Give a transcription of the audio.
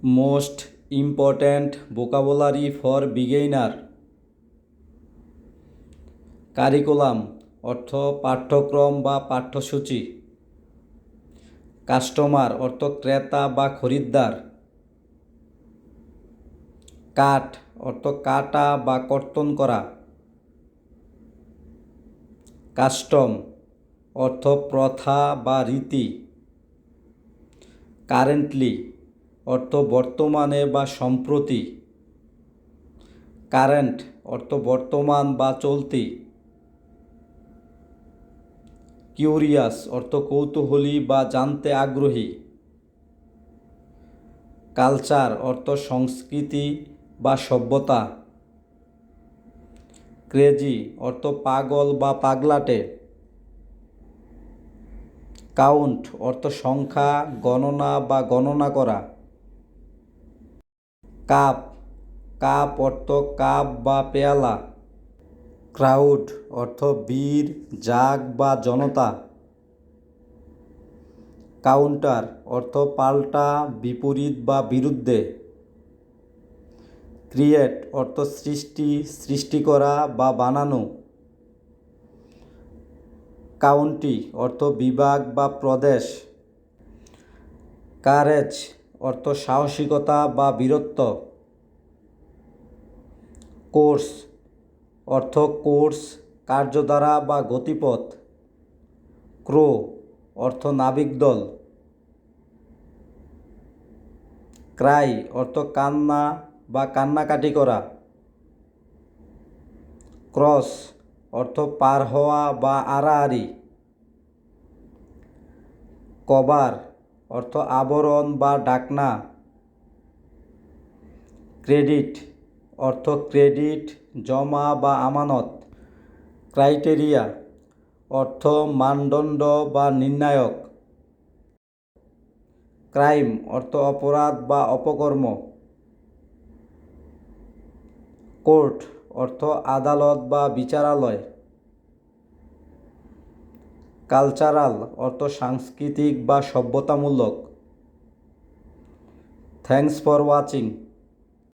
Most important vocabulary for beginner. Curriculum অর্থ পাঠ্যক্রম বা পাঠ্যসূচি। কাস্টমার অর্থ ক্রেতা বা খরিদ্দার। কাট অর্থ কাটা বা কর্তন করা। কাস্টম অর্থ প্রথা বা রীতি। কারেন্টলি অর্থ বর্তমানে বা সম্প্রতি। কারেন্ট অর্থ বর্তমান বা চলতি। কিউরিয়াস অর্থ কৌতূহলী বা জানতে আগ্রহী। কালচার অর্থ সংস্কৃতি বা সভ্যতা। ক্রেজি অর্থ পাগল বা পাগলাটে। কাউন্ট অর্থ সংখ্যা, গণনা বা গণনা করা। কাপ কাপ অর্থ কাপ বা পেয়ালা। ক্রাউড অর্থ ভিড়, জাগ বা জনতা। কাউন্টার অর্থ পাল্টা, বিপরীত বা বিরুদ্ধে। ক্রিয়েট অর্থ সৃষ্টি, সৃষ্টি করা বা বানানো। কাউন্টি অর্থ বিভাগ বা প্রদেশ। কারেজ অর্থ সাহসিকতা বা বীরত্ব। কোর্স অর্থ কোর্স, কার্যধারা বা গতিপথ। ক্রো অর্থ নাবিকদল। ক্রাই অর্থ কান্না বা কান্নাকাটি করা। ক্রস অর্থ পার হওয়া বা আড়াআড়ি। কভার অর্থ আবরণ বা ঢাকনা। ক্রেডিট অর্থ ক্রেডিট, জমা বা আমানত। ক্রাইটেরিয়া অর্থ মানদণ্ড বা নির্ণায়ক। ক্রাইম অর্থ অপরাধ বা অপকর্ম। কোর্ট অর্থ আদালত বা বিচারালয়। কালচারাল অর্থ সাংস্কৃতিক বা সভ্যতামূলক। Thanks for watching.